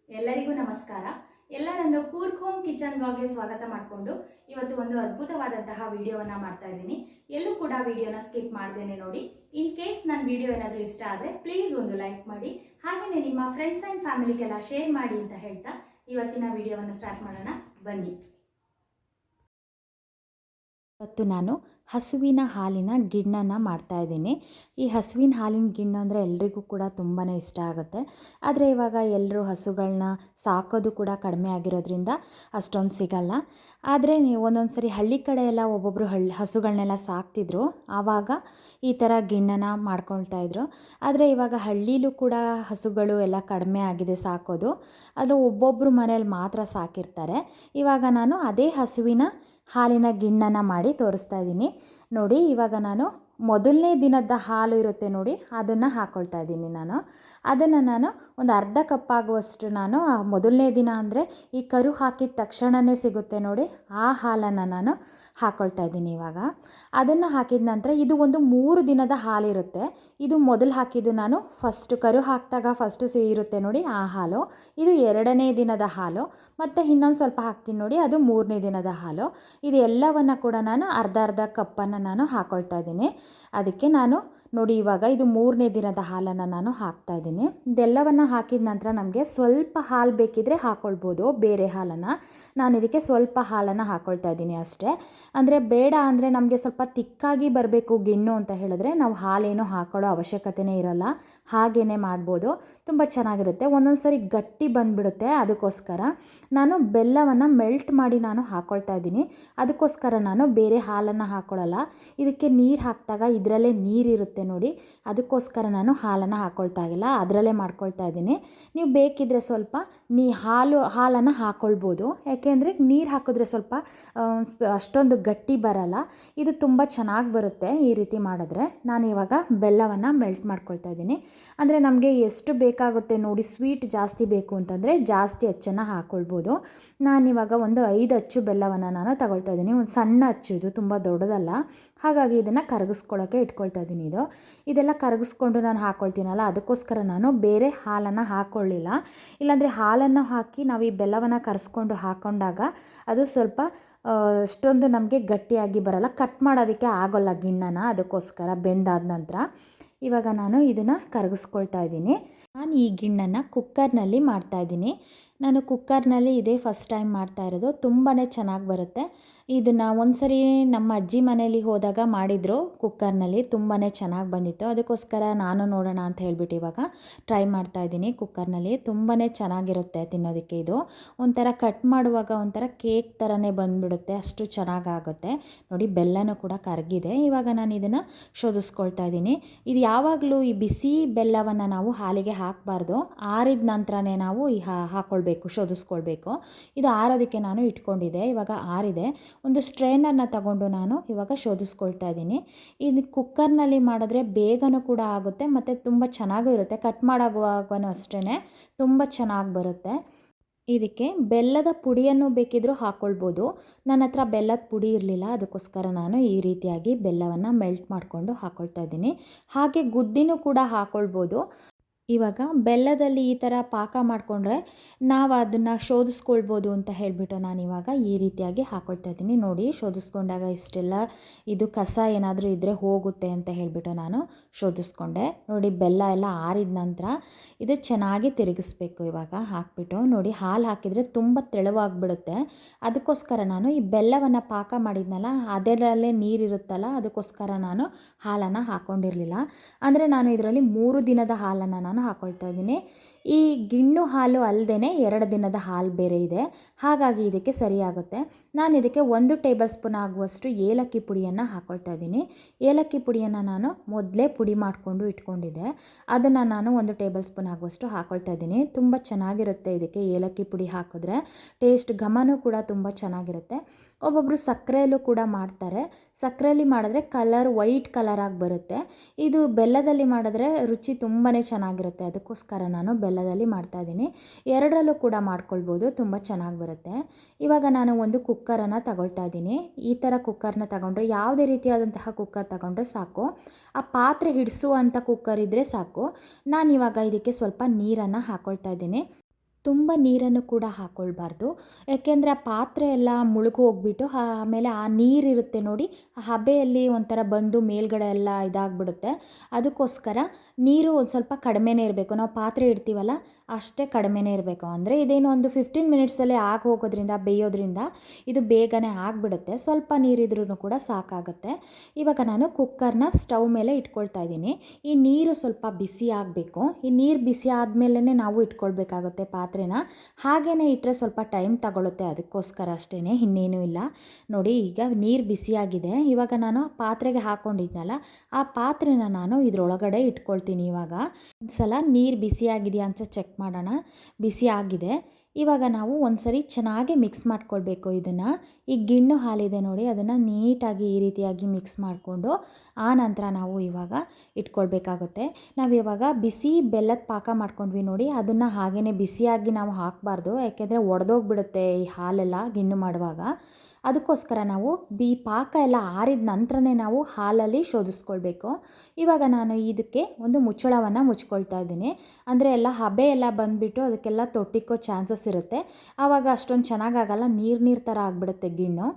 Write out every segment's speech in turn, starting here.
ಎಲ್ಲರಿಗೂ ನಮಸ್ಕಾರ. ನನ್ನ ಕೂರ್ಗ್ ಹೋಮ್ ಕಿಚನ್ ಬ್ಲಾಗ್ಗೆ ಸ್ವಾಗತ ಮಾಡಿಕೊಂಡು ಇವತ್ತು ಒಂದು ಅದ್ಭುತವಾದಂತಹ ವಿಡಿಯೋವನ್ನ ಮಾಡ್ತಾ ಇದ್ದೀನಿ. ಎಲ್ಲೂ ಕೂಡ ವಿಡಿಯೋನ ಸ್ಕಿಪ್ ಮಾಡ್ದೇನೆ ನೋಡಿ. ಇನ್ ಕೇಸ್ ನನ್ನ ವಿಡಿಯೋ ಏನಾದರೂ ಇಷ್ಟ ಆದರೆ ಪ್ಲೀಸ್ ಒಂದು ಲೈಕ್ ಮಾಡಿ, ಹಾಗೆಯೇ ನಿಮ್ಮ ಫ್ರೆಂಡ್ಸ್ ಆ್ಯಂಡ್ ಫ್ಯಾಮಿಲಿಗೆಲ್ಲ ಶೇರ್ ಮಾಡಿ ಅಂತ ಹೇಳ್ತಾ ಇವತ್ತಿನ ವಿಡಿಯೋವನ್ನು ಸ್ಟಾರ್ಟ್ ಮಾಡೋಣ ಬನ್ನಿ. ಇವತ್ತು ನಾನು ಹಸುವಿನ ಹಾಲಿನ ಗಿಣ್ಣನ್ನು ಮಾಡ್ತಾಯಿದ್ದೀನಿ. ಈ ಹಸುವಿನ ಹಾಲಿನ ಗಿಣ್ಣು ಅಂದರೆ ಎಲ್ರಿಗೂ ಕೂಡ ತುಂಬಾ ಇಷ್ಟ ಆಗುತ್ತೆ. ಆದರೆ ಇವಾಗ ಎಲ್ಲರೂ ಹಸುಗಳನ್ನ ಸಾಕೋದು ಕೂಡ ಕಡಿಮೆ ಆಗಿರೋದ್ರಿಂದ ಅಷ್ಟೊಂದು ಸಿಗಲ್ಲ. ಆದರೆ ಒಂದೊಂದು ಸರಿ ಹಳ್ಳಿ ಕಡೆ ಎಲ್ಲ ಒಬ್ಬೊಬ್ಬರು ಹಸುಗಳನ್ನೆಲ್ಲ ಸಾಕ್ತಿದ್ರು, ಆವಾಗ ಈ ಥರ ಗಿಣ್ಣನ್ನು ಮಾಡ್ಕೊಳ್ತಾಯಿದ್ರು. ಆದರೆ ಇವಾಗ ಹಳ್ಳೀಲೂ ಕೂಡ ಹಸುಗಳು ಎಲ್ಲ ಕಡಿಮೆ ಆಗಿದೆ ಸಾಕೋದು. ಆದರೆ ಒಬ್ಬೊಬ್ಬರು ಮನೇಲಿ ಮಾತ್ರ ಸಾಕಿರ್ತಾರೆ. ಇವಾಗ ನಾನು ಅದೇ ಹಸುವಿನ ಹಾಲಿನ ಗಿಣ್ಣನ್ನು ಮಾಡಿ ತೋರಿಸ್ತಾ ಇದ್ದೀನಿ ನೋಡಿ. ಇವಾಗ ನಾನು ಮೊದಲನೇ ದಿನದ ಹಾಲು ಇರುತ್ತೆ ನೋಡಿ, ಅದನ್ನು ಹಾಕ್ಕೊಳ್ತಾ ಇದ್ದೀನಿ. ಅದನ್ನು ನಾನು ಒಂದು ಅರ್ಧ ಕಪ್ ಆಗುವಷ್ಟು ನಾನು ಮೊದಲನೇ ದಿನ ಅಂದರೆ ಈ ಕರು ಹಾಕಿದ ತಕ್ಷಣವೇ ಸಿಗುತ್ತೆ ನೋಡಿ, ಆ ಹಾಲನ್ನು ನಾನು ಹಾಕ್ಕೊಳ್ತಾ ಇದ್ದೀನಿ. ಇವಾಗ ಅದನ್ನು ಹಾಕಿದ ನಂತರ ಇದು ಒಂದು 3 ದಿನದ ಹಾಲಿರುತ್ತೆ. ಇದು ಮೊದಲು ಹಾಕಿದ್ದು ನಾನು ಕರು ಹಾಕಿದಾಗ ಫಸ್ಟು ಇರುತ್ತೆ ನೋಡಿ, ಆ ಹಾಲು. ಇದು 2ನೇ ದಿನದ ಹಾಲು. ಮತ್ತು ಇನ್ನೊಂದು ಸ್ವಲ್ಪ ಹಾಕ್ತೀನಿ ನೋಡಿ, ಅದು 3ನೇ ದಿನದ ಹಾಲು. ಇದು ಎಲ್ಲವನ್ನು ಕೂಡ ನಾನು ಅರ್ಧ ಅರ್ಧ ಕಪ್ಪನ್ನು ನಾನು ಹಾಕ್ಕೊಳ್ತಾ ಇದ್ದೀನಿ. ಅದಕ್ಕೆ ನಾನು ನೋಡಿ ಇವಾಗ ಇದು 3ನೇ ದಿನದ ಹಾಲನ್ನು ನಾನು ಹಾಕ್ತಾಯಿದ್ದೀನಿ. ಇದೆಲ್ಲವನ್ನು ಹಾಕಿದ ನಂತರ ನಮಗೆ ಸ್ವಲ್ಪ ಹಾಲು ಬೇಕಿದ್ದರೆ ಹಾಕ್ಕೊಳ್ಬೋದು, ಬೇರೆ ಹಾಲನ್ನು. ನಾನು ಇದಕ್ಕೆ ಸ್ವಲ್ಪ ಹಾಲನ್ನು ಹಾಕ್ಕೊಳ್ತಾ ಇದ್ದೀನಿ ಅಷ್ಟೇ. ಅಂದರೆ ಬೇಡ ಅಂದರೆ ನಮಗೆ ಸ್ವಲ್ಪ ತಿಕ್ಕಾಗಿ ಬರಬೇಕು ಗಿಣ್ಣು ಅಂತ ಹೇಳಿದ್ರೆ ನಾವು ಹಾಲೇನೂ ಹಾಕ್ಕೊಳ್ಳೋ ಅವಶ್ಯಕತೆಯೇ ಇರೋಲ್ಲ, ಹಾಗೇ ಮಾಡ್ಬೋದು. ತುಂಬ ಚೆನ್ನಾಗಿರುತ್ತೆ. ಒಂದೊಂದು ಸರಿ ಗಟ್ಟಿ ಬಂದುಬಿಡುತ್ತೆ, ಅದಕ್ಕೋಸ್ಕರ ನಾನು ಬೆಲ್ಲವನ್ನು ಮೆಲ್ಟ್ ಮಾಡಿ ನಾನು ಹಾಕ್ಕೊಳ್ತಾ ಇದ್ದೀನಿ. ಅದಕ್ಕೋಸ್ಕರ ನಾನು ಬೇರೆ ಹಾಲನ್ನು ಹಾಕ್ಕೊಳ್ಳಲ್ಲ. ಇದಕ್ಕೆ ನೀರು ಹಾಕಿದಾಗ ಇದರಲ್ಲೇ ನೀರಿರುತ್ತೆ ನೋಡಿ, ಅದಕ್ಕೋಸ್ಕರ ನಾನು ಹಾಲನ್ನು ಹಾಕ್ಕೊಳ್ತಾ ಇಲ್ಲ, ಅದರಲ್ಲೇ ಮಾಡ್ಕೊಳ್ತಾ ಇದ್ದೀನಿ. ನೀವು ಬೇಕಿದ್ದರೆ ಸ್ವಲ್ಪ ಹಾಲನ್ನು ಹಾಕ್ಕೊಳ್ಬೋದು. ಯಾಕೆಂದರೆ ನೀರು ಹಾಕಿದ್ರೆ ಸ್ವಲ್ಪ ಅಷ್ಟೊಂದು ಗಟ್ಟಿ ಬರಲ್ಲ, ಇದು ತುಂಬ ಚೆನ್ನಾಗಿ ಬರುತ್ತೆ ಈ ರೀತಿ ಮಾಡಿದ್ರೆ. ನಾನು ಇವಾಗ ಬೆಲ್ಲವನ್ನು ಮೆಲ್ಟ್ ಮಾಡ್ಕೊಳ್ತಾ ಇದ್ದೀನಿ. ಅಂದರೆ ನಮಗೆ ಎಷ್ಟು ಬೇಕಾಗುತ್ತೆ ನೋಡಿ, ಸ್ವೀಟ್ ಜಾಸ್ತಿ ಬೇಕು ಅಂತಂದರೆ ಜಾಸ್ತಿ ಅಚ್ಚನ್ನು ಹಾಕ್ಕೊಳ್ಬೋದು. ನಾನಿವಾಗ ಒಂದು 5 ಅಚ್ಚು ಬೆಲ್ಲವನ್ನು ನಾನು ತಗೊಳ್ತಾ ಇದ್ದೀನಿ. ಒಂದು ಸಣ್ಣ ಅಚ್ಚು, ಇದು ತುಂಬ ದೊಡ್ಡದಲ್ಲ, ಹಾಗಾಗಿ ಇದನ್ನು ಕರಗಿಸ್ಕೊಳ್ಳೋಕ್ಕೆ ಇಟ್ಕೊಳ್ತಾ ಇದ್ದೀನಿ. ಇದೆಲ್ಲ ಕರಗಿಸ್ಕೊಂಡು ನಾನು ಹಾಕ್ಕೊಳ್ತೀನಲ್ಲ, ಅದಕ್ಕೋಸ್ಕರ ನಾನು ಬೇರೆ ಹಾಲನ್ನು ಹಾಕ್ಕೊಳ್ಳಿಲ್ಲ. ಇಲ್ಲಾಂದರೆ ಹಾಲನ್ನು ಹಾಕಿ ನಾವು ಈ ಬೆಲ್ಲವನ್ನು ಕರೆಸ್ಕೊಂಡು ಹಾಕ್ಕೊಂಡಾಗ ಅದು ಸ್ವಲ್ಪ ಅಷ್ಟೊಂದು ನಮಗೆ ಗಟ್ಟಿಯಾಗಿ ಬರಲ್ಲ, ಕಟ್ ಮಾಡೋದಕ್ಕೆ ಆಗೋಲ್ಲ ಗಿಣ್ಣನ. ಅದಕ್ಕೋಸ್ಕರ ಬೆಂದಾದ ನಂತರ ಇವಾಗ ನಾನು ಇದನ್ನು ಕರಗಿಸ್ಕೊಳ್ತಾ ಇದ್ದೀನಿ. ನಾನು ಈ ಗಿಣ್ಣನ್ನು ಕುಕ್ಕರ್ನಲ್ಲಿ ಮಾಡ್ತಾಯಿದ್ದೀನಿ. ನಾನು ಕುಕ್ಕರ್ನಲ್ಲಿ ಇದೇ ಫಸ್ಟ್ ಟೈಮ್ ಮಾಡ್ತಾ ಇರೋದು, ತುಂಬಾ ಚೆನ್ನಾಗಿ ಬರುತ್ತೆ. ಇದನ್ನು ಒಂದು ಸರಿ ನಮ್ಮ ಅಜ್ಜಿ ಮನೇಲಿ ಹೋದಾಗ ಮಾಡಿದರು ಕುಕ್ಕರ್ನಲ್ಲಿ, ತುಂಬಾ ಚೆನ್ನಾಗಿ ಬಂದಿತ್ತು. ಅದಕ್ಕೋಸ್ಕರ ನಾನು ನೋಡೋಣ ಅಂತ ಹೇಳಿಬಿಟ್ಟು ಇವಾಗ ಟ್ರೈ ಮಾಡ್ತಾಯಿದ್ದೀನಿ ಕುಕ್ಕರ್ನಲ್ಲಿ. ತುಂಬಾ ಚೆನ್ನಾಗಿರುತ್ತೆ ತಿನ್ನೋದಕ್ಕೆ. ಇದು ಒಂಥರ ಕಟ್ ಮಾಡುವಾಗ ಒಂಥರ ಕೇಕ್ ಥರನೇ ಬಂದುಬಿಡುತ್ತೆ, ಅಷ್ಟು ಚೆನ್ನಾಗಾಗುತ್ತೆ ನೋಡಿ. ಬೆಲ್ಲನೂ ಕೂಡ ಕರಗಿದೆ. ಇವಾಗ ನಾನು ಇದನ್ನು ಶೋಧಿಸ್ಕೊಳ್ತಾ ಇದ್ದೀನಿ. ಇದು ಯಾವಾಗಲೂ ಈ ಬಿಸಿ ಬೆಲ್ಲವನ್ನು ನಾವು ಹಾಲಿಗೆ ಹಾಕಬಾರ್ದು, ಆರಿದ ನಂತರನೇ ನಾವು ಹಾಕ್ಕೊಳ್ಬೇಕು, ಶೋಧಿಸ್ಕೊಳ್ಬೇಕು. ಇದು ಆರೋದಕ್ಕೆ ನಾನು ಇಟ್ಕೊಂಡಿದ್ದೆ, ಇವಾಗ ಆರಿದೆ. ಒಂದು ಸ್ಟ್ರೈನರ್ನ ತಗೊಂಡು ನಾನು ಇವಾಗ ಶೋಧಿಸ್ಕೊಳ್ತಾ ಇದ್ದೀನಿ. ಇದು ಕುಕ್ಕರ್ನಲ್ಲಿ ಮಾಡಿದ್ರೆ ಬೇಗನೂ ಕೂಡ ಆಗುತ್ತೆ ಮತ್ತು ತುಂಬ ಚೆನ್ನಾಗೂ ಇರುತ್ತೆ. ಕಟ್ ಮಾಡೋವಾಗೂ ಅಷ್ಟೇ ತುಂಬ ಚೆನ್ನಾಗಿ ಬರುತ್ತೆ. ಇದಕ್ಕೆ ಬೆಲ್ಲದ ಪುಡಿಯನ್ನು ಬೇಕಿದ್ರೂ ಹಾಕ್ಕೊಳ್ಬೋದು. ನನ್ನ ಹತ್ರ ಬೆಲ್ಲದ ಪುಡಿ ಇರಲಿಲ್ಲ, ಅದಕ್ಕೋಸ್ಕರ ನಾನು ಈ ರೀತಿಯಾಗಿ ಬೆಲ್ಲವನ್ನು ಮೆಲ್ಟ್ ಮಾಡಿಕೊಂಡು ಹಾಕ್ಕೊಳ್ತಾ ಇದ್ದೀನಿ. ಹಾಗೆ ಗುದ್ದಿನೂ ಕೂಡ ಹಾಕ್ಕೊಳ್ಬೋದು. ಇವಾಗ ಬೆಲ್ಲದಲ್ಲಿ ಈ ಥರ ಪಾಕ ಮಾಡಿಕೊಂಡ್ರೆ ನಾವು ಅದನ್ನು ಶೋಧಿಸ್ಕೊಳ್ಬೋದು ಅಂತ ಹೇಳಿಬಿಟ್ಟು ನಾನಿವಾಗ ಈ ರೀತಿಯಾಗಿ ಹಾಕ್ಕೊಳ್ತಾ ಇದ್ದೀನಿ. ನೋಡಿ, ಶೋಧಿಸ್ಕೊಂಡಾಗ ಇಷ್ಟೆಲ್ಲ ಇದು ಕಸ ಏನಾದರೂ ಇದ್ದರೆ ಹೋಗುತ್ತೆ ಅಂತ ಹೇಳಿಬಿಟ್ಟು ನಾನು ಶೋಧಿಸ್ಕೊಂಡೆ. ನೋಡಿ, ಬೆಲ್ಲ ಎಲ್ಲ ಆರಿದ ನಂತರ ಇದು ಚೆನ್ನಾಗಿ ತಿರುಗಿಸ್ಬೇಕು. ಇವಾಗ ಹಾಕಿಬಿಟ್ಟು ನೋಡಿ, ಹಾಲು ಹಾಕಿದರೆ ತುಂಬ ತೆಳುವಾಗಿಬಿಡುತ್ತೆ. ಅದಕ್ಕೋಸ್ಕರ ನಾನು ಈ ಬೆಲ್ಲವನ್ನು ಪಾಕ ಮಾಡಿದ್ನಲ್ಲ, ಅದರಲ್ಲೇ ನೀರಿರುತ್ತಲ್ಲ, ಅದಕ್ಕೋಸ್ಕರ ನಾನು ಹಾಲನ್ನು ಹಾಕ್ಕೊಂಡಿರಲಿಲ್ಲ. ಅಂದರೆ ನಾನು ಇದರಲ್ಲಿ 3 ದಿನದ ಹಾಲನ್ನು ನಾನು ಹಾಕ್ಕೊಳ್ತಾ ಇದ್ದೀನಿ. ಈ ಗಿಣ್ಣು ಹಾಲು ಅಲ್ಲದೆ 2 ದಿನದ ಹಾಲು ಬೇರೆ ಇದೆ, ಹಾಗಾಗಿ ಇದಕ್ಕೆ ಸರಿಯಾಗುತ್ತೆ. ನಾನು ಇದಕ್ಕೆ 1 ಟೇಬಲ್ ಸ್ಪೂನ್ ಆಗುವಷ್ಟು ಏಲಕ್ಕಿ ಪುಡಿಯನ್ನು ಹಾಕ್ಕೊಳ್ತಾ ಇದ್ದೀನಿ. ಏಲಕ್ಕಿ ಪುಡಿಯನ್ನು ನಾನು ಮೊದಲೇ ಪುಡಿ ಮಾಡಿಕೊಂಡು ಇಟ್ಕೊಂಡಿದ್ದೆ, ಅದನ್ನು ನಾನು 1 ಟೇಬಲ್ ಸ್ಪೂನ್ ಆಗುವಷ್ಟು ಹಾಕ್ಕೊಳ್ತಾ ಇದ್ದೀನಿ. ತುಂಬ ಚೆನ್ನಾಗಿರುತ್ತೆ ಇದಕ್ಕೆ ಏಲಕ್ಕಿ ಪುಡಿ ಹಾಕಿದ್ರೆ, ಟೇಸ್ಟ್ ಘಮನೂ ಕೂಡ ತುಂಬ ಚೆನ್ನಾಗಿರುತ್ತೆ. ಒಬ್ಬೊಬ್ಬರು ಸಕ್ಕರೆಯಲ್ಲೂ ಕೂಡ ಮಾಡ್ತಾರೆ. ಸಕ್ಕರೆಯಲ್ಲಿ ಮಾಡಿದ್ರೆ ಕಲರ್ ವೈಟ್ ಕಲರಾಗಿ ಬರುತ್ತೆ. ಇದು ಬೆಲ್ಲದಲ್ಲಿ ಮಾಡಿದ್ರೆ ರುಚಿ ತುಂಬಾ ಚೆನ್ನಾಗಿರುತ್ತೆ, ಅದಕ್ಕೋಸ್ಕರ ನಾನು ಬೆಲ್ಲದಲ್ಲಿ ಮಾಡ್ತಾಯಿದ್ದೀನಿ. 2ರಲ್ಲೂ ಕೂಡ ಮಾಡ್ಕೊಳ್ಬೋದು, ತುಂಬ ಚೆನ್ನಾಗಿ ಬರುತ್ತೆ. ಇವಾಗ ನಾನು ಒಂದು ಕುಕ್ಕರನ್ನು ತಗೊಳ್ತಾ ಇದ್ದೀನಿ. ಈ ಥರ ಕುಕ್ಕರ್ನ ತಗೊಂಡ್ರೆ, ಯಾವುದೇ ರೀತಿಯಾದಂತಹ ಕುಕ್ಕರ್ ತಗೊಂಡ್ರೆ ಸಾಕು, ಆ ಪಾತ್ರೆ ಹಿಡಿಸುವಂಥ ಕುಕ್ಕರ್ ಇದ್ದರೆ ಸಾಕು. ನಾನಿವಾಗ ಇದಕ್ಕೆ ಸ್ವಲ್ಪ ನೀರನ್ನು ಹಾಕ್ಕೊಳ್ತಾ ಇದ್ದೀನಿ. ತುಂಬ ನೀರನ್ನು ಕೂಡ ಹಾಕ್ಕೊಳ್ಬಾರ್ದು. ಯಾಕೆಂದರೆ ಆ ಪಾತ್ರೆ ಎಲ್ಲ ಮುಳುಗಿ ಹೋಗ್ಬಿಟ್ಟು ಆಮೇಲೆ ಆ ನೀರಿರುತ್ತೆ ನೋಡಿ, ಆ ಹಬೆಯಲ್ಲಿ ಒಂಥರ ಬಂದು ಮೇಲ್ಗಡೆ ಎಲ್ಲ ಇದಾಗ್ಬಿಡುತ್ತೆ. ಅದಕ್ಕೋಸ್ಕರ ನೀರು ಒಂದು ಸ್ವಲ್ಪ ಕಡಿಮೆನೇ ಇರಬೇಕು. ನಾವು ಪಾತ್ರೆ ಇಡ್ತೀವಲ್ಲ ಅಷ್ಟೇ ಕಡಿಮೆನೇ ಇರಬೇಕು. ಅಂದರೆ ಇದೇನು ಒಂದು 15 ಮಿನಿಟ್ಸಲ್ಲೇ ಆಗಿ ಹೋಗೋದ್ರಿಂದ, ಬೇಯೋದ್ರಿಂದ ಇದು ಬೇಗನೆ ಆಗಿಬಿಡುತ್ತೆ. ಸ್ವಲ್ಪ ನೀರಿದ್ರೂ ಕೂಡ ಸಾಕಾಗುತ್ತೆ. ಇವಾಗ ನಾನು ಕುಕ್ಕರ್ನ ಸ್ಟವ್ ಮೇಲೆ ಇಟ್ಕೊಳ್ತಾ ಇದ್ದೀನಿ. ಈ ನೀರು ಸ್ವಲ್ಪ ಬಿಸಿ ಆಗಬೇಕು. ಈ ನೀರು ಬಿಸಿ ಆದಮೇಲೆ ನಾವು ಇಟ್ಕೊಳ್ಬೇಕಾಗುತ್ತೆ ಪಾತ್ರೆನ. ಹಾಗೇ ಇಟ್ಟರೆ ಸ್ವಲ್ಪ ಟೈಮ್ ತಗೊಳುತ್ತೆ, ಅದಕ್ಕೋಸ್ಕರ ಅಷ್ಟೇ, ಇನ್ನೇನೂ ಇಲ್ಲ. ನೋಡಿ ಈಗ ನೀರು ಬಿಸಿಯಾಗಿದೆ. ಇವಾಗ ನಾನು ಪಾತ್ರೆಗೆ ಹಾಕ್ಕೊಂಡಿದ್ನಲ್ಲ ಆ ಪಾತ್ರೆನ ನಾನು ಇದರೊಳಗಡೆ ಇಟ್ಕೊಳ್ತೀನಿ. ಇವಾಗ ಒಂದು ಸಲ ನೀರು ಬಿಸಿಯಾಗಿದೆಯಾ ಅಂತ ಚೆಕ್ ಮಾಡೋಣ. ಬಿಸಿ ಆಗಿದೆ. ಇವಾಗ ನಾವು ಒಂದು ಸರಿ ಚೆನ್ನಾಗಿ ಮಿಕ್ಸ್ ಮಾಡ್ಕೊಳ್ಬೇಕು ಇದನ್ನು. ಈ ಗಿಣ್ಣು ಹಾಲಿದೆ ನೋಡಿ, ಅದನ್ನು ನೀಟಾಗಿ ಈ ರೀತಿಯಾಗಿ ಮಿಕ್ಸ್ ಮಾಡಿಕೊಂಡು ಆ ನಂತರ ನಾವು ಇವಾಗ ಇಟ್ಕೊಳ್ಬೇಕಾಗುತ್ತೆ. ನಾವು ಇವಾಗ ಬಿಸಿ ಬೆಲ್ಲದ ಪಾಕ ಮಾಡ್ಕೊಂಡ್ವಿ ನೋಡಿ, ಅದನ್ನು ಹಾಗೇ ಬಿಸಿಯಾಗಿ ನಾವು ಹಾಕಬಾರ್ದು. ಯಾಕೆಂದರೆ ಒಡೆದೋಗ್ಬಿಡುತ್ತೆ ಈ ಹಾಲೆಲ್ಲ ಗಿಣ್ಣು ಮಾಡುವಾಗ. ಅದಕ್ಕೋಸ್ಕರ ನಾವು ಪಾಕ ಎಲ್ಲ ಆರಿದ ನಂತರನೇ ನಾವು ಹಾಲಲ್ಲಿ ಶೋಧಿಸ್ಕೊಳ್ಬೇಕು. ಇವಾಗ ನಾನು ಇದಕ್ಕೆ ಒಂದು ಮುಚ್ಚಳವನ್ನು ಮುಚ್ಕೊಳ್ತಾ ಇದ್ದೀನಿ. ಅಂದರೆ ಎಲ್ಲ ಹಬೆ ಎಲ್ಲ ಬಂದುಬಿಟ್ಟು ಅದಕ್ಕೆಲ್ಲ ತೊಟ್ಟಿಕ್ಕೋ ಚಾನ್ಸಸ್ ಇರುತ್ತೆ. ಆವಾಗ ಅಷ್ಟೊಂದು ಚೆನ್ನಾಗಾಗಲ್ಲ, ನೀರು ಥರ ಆಗಿಬಿಡುತ್ತೆ ಗಿಣ್ಣು.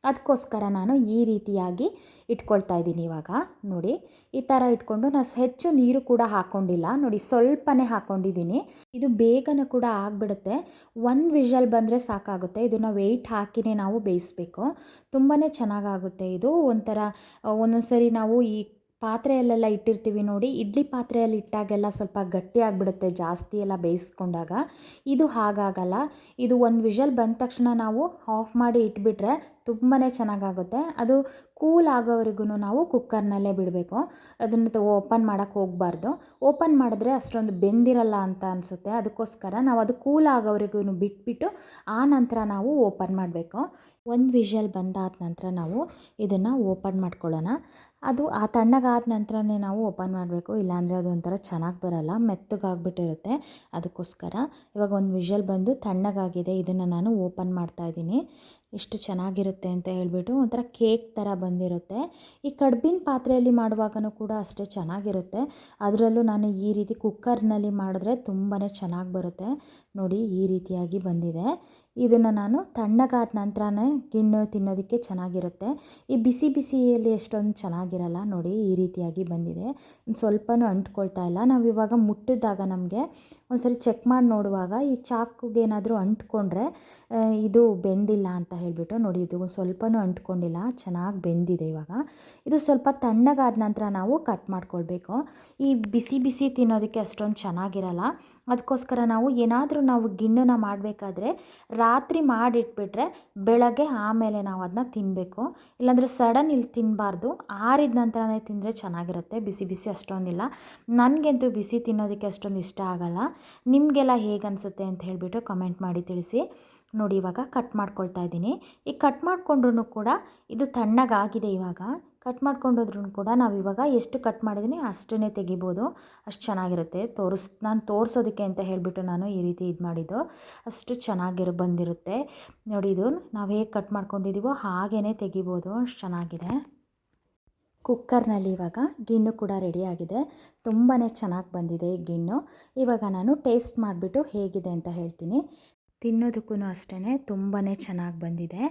ಅದಕ್ಕೋಸ್ಕರ ನಾನು ಈ ರೀತಿಯಾಗಿ ಇಟ್ಕೊಳ್ತಾ ಇದ್ದೀನಿ. ಇವಾಗ ನೋಡಿ ಈ ಥರ ಇಟ್ಕೊಂಡು ನಾನು ಹೆಚ್ಚು ನೀರು ಕೂಡ ಹಾಕ್ಕೊಂಡಿಲ್ಲ ನೋಡಿ, ಸ್ವಲ್ಪನೇ ಹಾಕ್ಕೊಂಡಿದ್ದೀನಿ. ಇದು ಬೇಗನೆ ಕೂಡ ಆಗಿಬಿಡುತ್ತೆ. ಒಂದು ವಿಷಲ್ ಬಂದರೆ ಸಾಕಾಗುತ್ತೆ. ಇದನ್ನು ವೆಯ್ಟ್ ಹಾಕಿನೇ ನಾವು ಬೇಯಿಸಬೇಕು. ತುಂಬಾ ಚೆನ್ನಾಗಾಗುತ್ತೆ ಇದು. ಒಂಥರ ಒಂದೊಂದು ಸರಿ ನಾವು ಈ ಪಾತ್ರೆಯಲ್ಲೆಲ್ಲ ಇಟ್ಟಿರ್ತೀವಿ ನೋಡಿ, ಇಡ್ಲಿ ಪಾತ್ರೆಯಲ್ಲಿ ಇಟ್ಟಾಗೆಲ್ಲ ಸ್ವಲ್ಪ ಗಟ್ಟಿ ಆಗಿಬಿಡುತ್ತೆ ಜಾಸ್ತಿ ಎಲ್ಲ ಬೇಯಿಸ್ಕೊಂಡಾಗ. ಇದು ಹಾಗಾಗಲ್ಲ. ಇದು ಒಂದು ವಿಷಲ್ ಬಂದ ತಕ್ಷಣ ನಾವು ಆಫ್ ಮಾಡಿ ಇಟ್ಬಿಟ್ರೆ ತುಂಬಾ ಚೆನ್ನಾಗಾಗುತ್ತೆ. ಅದು ಕೂಲ್ ಆಗೋವರೆಗೂ ನಾವು ಕುಕ್ಕರ್ನಲ್ಲೇ ಬಿಡಬೇಕು. ಅದನ್ನು ಓಪನ್ ಮಾಡೋಕ್ಕೆ ಹೋಗಬಾರ್ದು. ಓಪನ್ ಮಾಡಿದ್ರೆ ಅಷ್ಟೊಂದು ಬೆಂದಿರಲ್ಲ ಅಂತ ಅನಿಸುತ್ತೆ. ಅದಕ್ಕೋಸ್ಕರ ನಾವು ಅದು ಕೂಲ್ ಆಗೋವರೆಗೂ ಬಿಟ್ಬಿಟ್ಟು ಆ ನಂತರ ನಾವು ಓಪನ್ ಮಾಡಬೇಕು. ಒಂದು ವಿಷಲ್ ಬಂದಾದ ನಂತರ ನಾವು ಇದನ್ನು ಓಪನ್ ಮಾಡ್ಕೊಳ್ಳೋಣ. ಅದು ಆ ತಣ್ಣಗಾದ ನಂತರನೇ ನಾವು ಓಪನ್ ಮಾಡಬೇಕು, ಇಲ್ಲಾಂದರೆ ಅದು ಒಂಥರ ಚೆನ್ನಾಗಿ ಬರೋಲ್ಲ, ಮೆತ್ತಗಾಗ್ಬಿಟ್ಟಿರುತ್ತೆ. ಅದಕ್ಕೋಸ್ಕರ ಇವಾಗ ಒಂದು ವಿಷಲ್ ಬಂದು ತಣ್ಣಗಾಗಿದೆ. ಇದನ್ನು ನಾನು ಓಪನ್ ಮಾಡ್ತಾಯಿದ್ದೀನಿ. ಎಷ್ಟು ಚೆನ್ನಾಗಿರುತ್ತೆ ಅಂತ ಹೇಳಿಬಿಟ್ಟು ಒಂಥರ ಕೇಕ್ ಥರ ಬಂದಿರುತ್ತೆ. ಈ ಕಡ್ಬಿನ ಪಾತ್ರೆಯಲ್ಲಿ ಮಾಡುವಾಗನೂ ಕೂಡ ಅಷ್ಟೇ ಚೆನ್ನಾಗಿರುತ್ತೆ. ಅದರಲ್ಲೂ ನಾನು ಈ ರೀತಿ ಕುಕ್ಕರ್ನಲ್ಲಿ ಮಾಡಿದ್ರೆ ತುಂಬಾ ಚೆನ್ನಾಗಿ ಬರುತ್ತೆ. ನೋಡಿ ಈ ರೀತಿಯಾಗಿ ಬಂದಿದೆ. ಇದನ್ನು ನಾನು ತಣ್ಣಗಾದ ನಂತರನೇ ಗಿಣ್ಣು ತಿನ್ನೋದಕ್ಕೆ ಚೆನ್ನಾಗಿರುತ್ತೆ. ಈ ಬಿಸಿ ಬಿಸಿಯಲ್ಲಿ ಎಷ್ಟೊಂದು ಚೆನ್ನಾಗಿರಲ್ಲ. ನೋಡಿ ಈ ರೀತಿಯಾಗಿ ಬಂದಿದೆ. ಒಂದು ಸ್ವಲ್ಪನೂ ಅಂಟ್ಕೊಳ್ತಾ ಇಲ್ಲ. ನಾವು ಇವಾಗ ಮುಟ್ಟಿದಾಗ ನಮಗೆ ಒಂದು ಸರಿ ಚೆಕ್ ಮಾಡಿ ನೋಡುವಾಗ ಈ ಚಾಕುಗೆ ಏನಾದರೂ ಅಂಟ್ಕೊಂಡ್ರೆ ಇದು ಬೆಂದಿಲ್ಲ ಅಂತ ಹೇಳಿಬಿಟ್ಟು ನೋಡಿ, ಇದು ಸ್ವಲ್ಪನೂ ಅಂಟ್ಕೊಂಡಿಲ್ಲ, ಚೆನ್ನಾಗಿ ಬೆಂದಿದೆ. ಇವಾಗ ಇದು ಸ್ವಲ್ಪ ತಣ್ಣಗಾದ ನಂತರ ನಾವು ಕಟ್ ಮಾಡ್ಕೊಳ್ಬೇಕು. ಈ ಬಿಸಿ ಬಿಸಿ ತಿನ್ನೋದಕ್ಕೆ ಅಷ್ಟೊಂದು ಚೆನ್ನಾಗಿರಲ್ಲ. ಅದಕ್ಕೋಸ್ಕರ ನಾವು ಏನಾದರೂ ನಾವು ಗಿಣ್ಣನ್ನ ಮಾಡಬೇಕಾದ್ರೆ ರಾತ್ರಿ ಮಾಡಿಟ್ಬಿಟ್ರೆ ಬೆಳಗ್ಗೆ ಆಮೇಲೆ ನಾವು ಅದನ್ನ ತಿನ್ನಬೇಕು. ಇಲ್ಲಾಂದರೆ ಸಡನ್ ಇಲ್ಲಿ ತಿನ್ನಬಾರ್ದು. ಆರಿದ ನಂತರನೇ ತಿಂದರೆ ಚೆನ್ನಾಗಿರುತ್ತೆ. ಬಿಸಿ ಬಿಸಿ ಅಷ್ಟೊಂದಿಲ್ಲ. ನನಗಂತೂ ಬಿಸಿ ತಿನ್ನೋದಕ್ಕೆ ಅಷ್ಟೊಂದು ಇಷ್ಟ ಆಗಲ್ಲ. ನಿಮಗೆಲ್ಲ ಹೇಗೆ ಅನಿಸುತ್ತೆ ಅಂತ ಹೇಳಿಬಿಟ್ಟು ಕಮೆಂಟ್ ಮಾಡಿ ತಿಳಿಸಿ. ನೋಡಿ ಇವಾಗ ಕಟ್ ಮಾಡ್ಕೊಳ್ತಾ ಇದ್ದೀನಿ. ಈ ಕಟ್ ಮಾಡಿಕೊಂಡ್ರೂ ಕೂಡ ಇದು ತಣ್ಣಗಾಗಿದೆ. ಇವಾಗ ಕಟ್ ಮಾಡ್ಕೊಂಡೋದ್ರೂ ಕೂಡ ನಾವು ಇವಾಗ ಎಷ್ಟು ಕಟ್ ಮಾಡಿದ್ದೀನಿ ಅಷ್ಟನ್ನೇ ತೆಗಿಬೋದು. ಅಷ್ಟು ಚೆನ್ನಾಗಿರುತ್ತೆ. ನಾನು ತೋರಿಸೋದಕ್ಕೆ ಅಂತ ಹೇಳಿಬಿಟ್ಟು ನಾನು ಈ ರೀತಿ ಇದು ಮಾಡಿದ್ದು. ಅಷ್ಟು ಬಂದಿರುತ್ತೆ. ನೋಡಿ ಇದು ನಾವು ಹೇಗೆ ಕಟ್ ಮಾಡ್ಕೊಂಡಿದ್ದೀವೋ ಹಾಗೇ ತೆಗಿಬೋದು. ಅಷ್ಟು ಚೆನ್ನಾಗಿದೆ. ಕುಕ್ಕರ್ನಲ್ಲಿ ಇವಾಗ ಗಿಣ್ಣು ಕೂಡ ರೆಡಿಯಾಗಿದೆ. ತುಂಬಾ ಚೆನ್ನಾಗಿ ಬಂದಿದೆ ಈ ಗಿಣ್ಣು. ಇವಾಗ ನಾನು ಟೇಸ್ಟ್ ಮಾಡಿಬಿಟ್ಟು ಹೇಗಿದೆ ಅಂತ ಹೇಳ್ತೀನಿ. ತಿನ್ನೋದಕ್ಕೂ ಅಷ್ಟೇ ತುಂಬಾ ಚೆನ್ನಾಗಿ ಬಂದಿದೆ.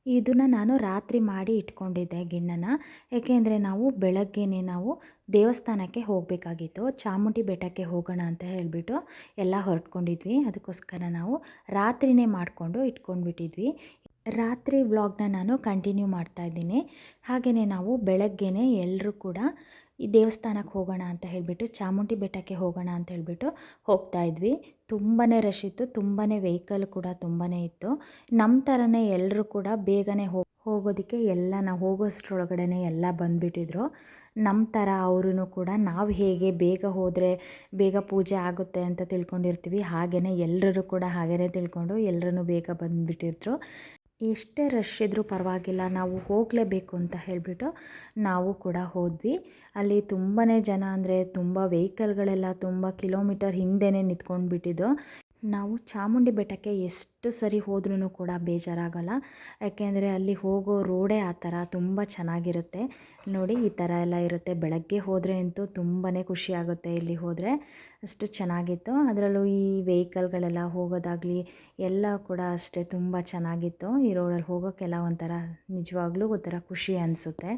ಇದನ್ನು ನಾನು ರಾತ್ರಿ ಮಾಡಿ ಇಟ್ಕೊಂಡಿದ್ದೆ ಗಿಣ್ಣನ್ನು. ಏಕೆಂದರೆ ನಾವು ಬೆಳಗ್ಗೆನೇ ನಾವು ದೇವಸ್ಥಾನಕ್ಕೆ ಹೋಗಬೇಕಾಗಿತ್ತು. ಚಾಮುಂಡಿ ಬೆಟ್ಟಕ್ಕೆ ಹೋಗೋಣ ಅಂತ ಹೇಳಿಬಿಟ್ಟು ಎಲ್ಲ ಹೊರಟ್ಕೊಂಡಿದ್ವಿ. ಅದಕ್ಕೋಸ್ಕರ ನಾವು ರಾತ್ರಿಯೇ ಮಾಡಿಕೊಂಡು ಇಟ್ಕೊಂಡ್ಬಿಟ್ಟಿದ್ವಿ. ರಾತ್ರಿ ವ್ಲಾಗ್ನ ನಾನು ಕಂಟಿನ್ಯೂ ಮಾಡ್ತಾಯಿದ್ದೀನಿ. ಹಾಗೆಯೇ ನಾವು ಬೆಳಗ್ಗೆನೇ ಎಲ್ಲರೂ ಕೂಡ ಈ ದೇವಸ್ಥಾನಕ್ಕೆ ಹೋಗೋಣ ಅಂತ ಹೇಳಿಬಿಟ್ಟು, ಚಾಮುಂಡಿ ಬೆಟ್ಟಕ್ಕೆ ಹೋಗೋಣ ಅಂತ ಹೇಳಿಬಿಟ್ಟು ಹೋಗ್ತಾಯಿದ್ವಿ. ತುಂಬಾ ರಶ್ ಇತ್ತು. ತುಂಬಾ ವೆಹಿಕಲ್ ಕೂಡ ತುಂಬಾ ಇತ್ತು. ನಮ್ಮ ಥರನೇ ಎಲ್ಲರೂ ಕೂಡ ಬೇಗನೆ ಹೋಗೋದಕ್ಕೆ ಎಲ್ಲ ನಾವು ಹೋಗೋಷ್ಟ್ರೊಳಗಡೆ ಎಲ್ಲ ಬಂದುಬಿಟ್ಟಿದ್ರು. ನಮ್ಮ ಥರ ಅವರೂ ಕೂಡ ನಾವು ಹೇಗೆ ಬೇಗ ಹೋದರೆ ಬೇಗ ಪೂಜೆ ಆಗುತ್ತೆ ಅಂತ ತಿಳ್ಕೊಂಡಿರ್ತೀವಿ, ಹಾಗೆಯೇ ಎಲ್ಲರೂ ಕೂಡ ಹಾಗೆಯೇ ತಿಳ್ಕೊಂಡು ಎಲ್ಲರೂ ಬೇಗ ಬಂದುಬಿಟ್ಟಿದ್ರು. ಎಷ್ಟೇ ರಶ್ ಇದ್ದರೂ ಪರವಾಗಿಲ್ಲ, ನಾವು ಹೋಗಲೇಬೇಕು ಅಂತ ಹೇಳಿಬಿಟ್ಟು ನಾವು ಕೂಡ ಹೋದ್ವಿ. ಅಲ್ಲಿ ತುಂಬಾ ಜನ, ಅಂದರೆ ತುಂಬ ವೆಹಿಕಲ್ಗಳೆಲ್ಲ ತುಂಬ ಕಿಲೋಮೀಟರ್ ಹಿಂದೆಯೇ ನಿಂತ್ಕೊಂಡು ಬಿಟ್ಟಿದ್ದು. ನಾವು ಚಾಮುಂಡಿ ಬೆಟ್ಟಕ್ಕೆ ಎಷ್ಟು ಸರಿ ಹೋದ್ರೂ ಕೂಡ ಬೇಜಾರಾಗಲ್ಲ. ಯಾಕೆಂದರೆ ಅಲ್ಲಿ ಹೋಗೋ ರೋಡೇ ಆ ಥರ ತುಂಬ ಚೆನ್ನಾಗಿರುತ್ತೆ. ನೋಡಿ ಈ ಥರ ಎಲ್ಲ ಇರುತ್ತೆ. ಬೆಳಗ್ಗೆ ಹೋದರೆ ಅಂತೂ ತುಂಬಾ ಖುಷಿಯಾಗುತ್ತೆ ಇಲ್ಲಿ ಹೋದರೆ, ಅಷ್ಟು ಚೆನ್ನಾಗಿತ್ತು. ಅದರಲ್ಲೂ ಈ ವೆಹಿಕಲ್ಗಳೆಲ್ಲ ಹೋಗೋದಾಗಲಿ ಎಲ್ಲ ಕೂಡ ಅಷ್ಟೇ ತುಂಬ ಚೆನ್ನಾಗಿತ್ತು. ಈ ರೋಡಲ್ಲಿ ಹೋಗೋಕ್ಕೆಲ್ಲ ಒಂಥರ ನಿಜವಾಗ್ಲೂ ಒಂಥರ ಖುಷಿ ಅನಿಸುತ್ತೆ.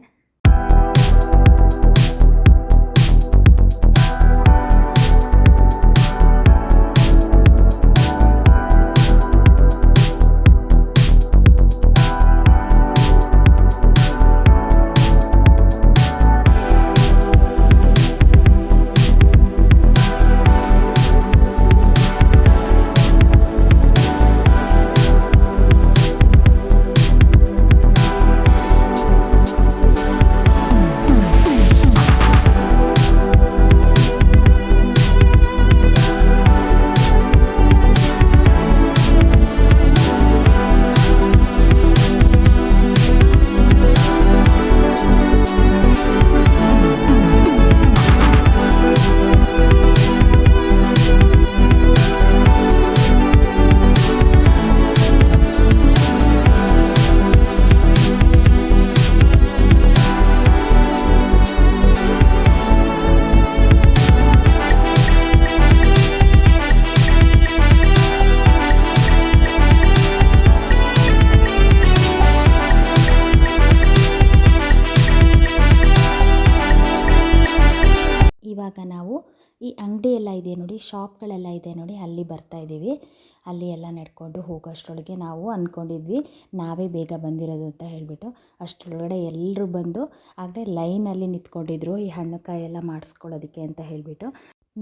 ಇವಾಗ ನಾವು ಈ ಅಂಗಡಿ ಎಲ್ಲ ಇದೆ ನೋಡಿ, ಶಾಪ್ಗಳೆಲ್ಲ ಇದೆ ನೋಡಿ, ಅಲ್ಲಿ ಬರ್ತಾಯಿದ್ದೀವಿ. ಅಲ್ಲಿ ಎಲ್ಲ ನಡ್ಕೊಂಡು ಹೋಗೋಷ್ಟರೊಳಗೆ ನಾವು ಅಂದ್ಕೊಂಡಿದ್ವಿ ನಾವೇ ಬೇಗ ಬಂದಿರೋದು ಅಂತ ಹೇಳಿಬಿಟ್ಟು. ಅಷ್ಟರೊಳಗಡೆ ಎಲ್ಲರೂ ಬಂದು ಆಗಲೇ ಲೈನಲ್ಲಿ ನಿಂತ್ಕೊಂಡಿದ್ರು ಈ ಹಣ್ಣುಕಾಯಿ ಎಲ್ಲ ಮಾಡಿಸ್ಕೊಳ್ಳೋದಕ್ಕೆ ಅಂತ ಹೇಳಿಬಿಟ್ಟು.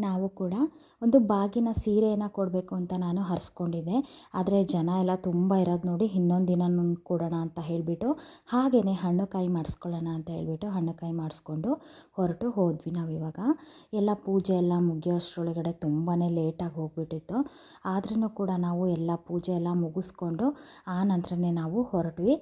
ನಾವು ಕೂಡ ಒಂದು ಬಾಗಿನ ಸೀರೆಯನ್ನು ಕೊಡಬೇಕು ಅಂತ ನಾನು ಹರಿಸ್ಕೊಂಡಿದ್ದೆ. ಆದರೆ ಜನ ಎಲ್ಲ ತುಂಬ ಇರೋದು ನೋಡಿ ಇನ್ನೊಂದು ದಿನ ಕೊಡೋಣ ಅಂತ ಹೇಳಿಬಿಟ್ಟು ಹಾಗೆಯೇ ಹಣ್ಣುಕಾಯಿ ಮಾಡಿಸ್ಕೊಳ್ಳೋಣ ಅಂತ ಹೇಳಿಬಿಟ್ಟು ಹಣ್ಣುಕಾಯಿ ಮಾಡಿಸ್ಕೊಂಡು ಹೊರಟು ಹೋದ್ವಿ ನಾವಿವಾಗ. ಎಲ್ಲ ಪೂಜೆ ಎಲ್ಲ ಮುಗಿಯೋಷ್ಟರೊಳಗಡೆ ತುಂಬಾ ಲೇಟಾಗಿ ಹೋಗ್ಬಿಟ್ಟಿತ್ತು. ಆದ್ರೂ ಕೂಡ ನಾವು ಎಲ್ಲ ಪೂಜೆ ಎಲ್ಲ ಮುಗಿಸ್ಕೊಂಡು ಆ ನಂತರನೇ ನಾವು ಹೊರಟ್ವಿ.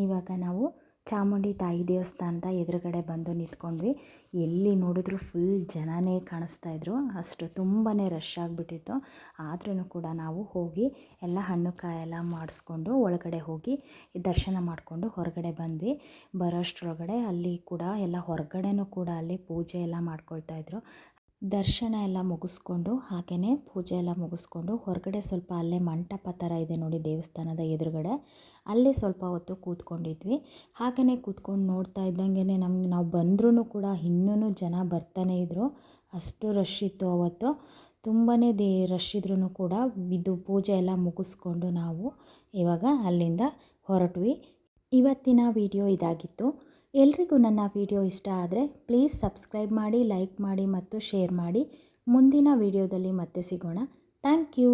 ಇವಾಗ ನಾವು ಚಾಮುಂಡಿ ತಾಯಿ ದೇವಸ್ಥಾನದ ಎದುರುಗಡೆ ಬಂದು ನಿಂತ್ಕೊಂಡ್ವಿ. ಎಲ್ಲಿ ನೋಡಿದ್ರು ಫುಲ್ ಜನನೇ ಕಾಣಿಸ್ತಾಯಿದ್ರು, ಅಷ್ಟು ತುಂಬಾ ರಶ್ ಆಗಿಬಿಟ್ಟಿತ್ತು. ಆದ್ರೂ ಕೂಡ ನಾವು ಹೋಗಿ ಎಲ್ಲ ಹಣ್ಣು ಕಾಯೆಲ್ಲ ಮಾಡಿಸ್ಕೊಂಡು ಒಳಗಡೆ ಹೋಗಿ ದರ್ಶನ ಮಾಡಿಕೊಂಡು ಹೊರಗಡೆ ಬಂದ್ವಿ. ಬರೋಷ್ಟರೊಳಗಡೆ ಅಲ್ಲಿ ಕೂಡ ಎಲ್ಲ ಹೊರಗಡೆನೂ ಕೂಡ ಅಲ್ಲಿ ಪೂಜೆ ಎಲ್ಲ ಮಾಡ್ಕೊಳ್ತಾಯಿದ್ರು. ದರ್ಶನ ಎಲ್ಲ ಮುಗಿಸ್ಕೊಂಡು ಹಾಗೆಯೇ ಪೂಜೆ ಎಲ್ಲ ಮುಗಿಸ್ಕೊಂಡು ಹೊರಗಡೆ ಸ್ವಲ್ಪ ಅಲ್ಲೇ ಮಂಟಪ ಥರ ಇದೆ ನೋಡಿ ದೇವಸ್ಥಾನದ ಎದುರುಗಡೆ, ಅಲ್ಲಿ ಸ್ವಲ್ಪ ಹೊತ್ತು ಕೂತ್ಕೊಂಡಿದ್ವಿ. ಹಾಗೆಯೇ ಕೂತ್ಕೊಂಡು ನೋಡ್ತಾ ಇದ್ದಂಗೆ ನಾವು ಬಂದ್ರೂ ಕೂಡ ಇನ್ನೂ ಜನ ಬರ್ತಾನೆ ಇದ್ದರು. ಅಷ್ಟು ರಶ್ ಇತ್ತು ಅವತ್ತು, ತುಂಬಾ ರಶ್ ಇದ್ರೂ ಕೂಡ ಇದು ಪೂಜೆ ಎಲ್ಲ ಮುಗಿಸ್ಕೊಂಡು ನಾವು ಇವಾಗ ಅಲ್ಲಿಂದ ಹೊರಟ್ವಿ. ಇವತ್ತಿನ ವಿಡಿಯೋ ಇದಾಗಿತ್ತು. ಎಲ್ರಿಗೂ ನನ್ನ ವಿಡಿಯೋ ಇಷ್ಟ ಆದರೆ ಪ್ಲೀಸ್ ಸಬ್ಸ್ಕ್ರೈಬ್ ಮಾಡಿ, ಲೈಕ್ ಮಾಡಿ ಮತ್ತು ಶೇರ್ ಮಾಡಿ. ಮುಂದಿನ ವಿಡಿಯೋದಲ್ಲಿ ಮತ್ತೆ ಸಿಗೋಣ. Thank you.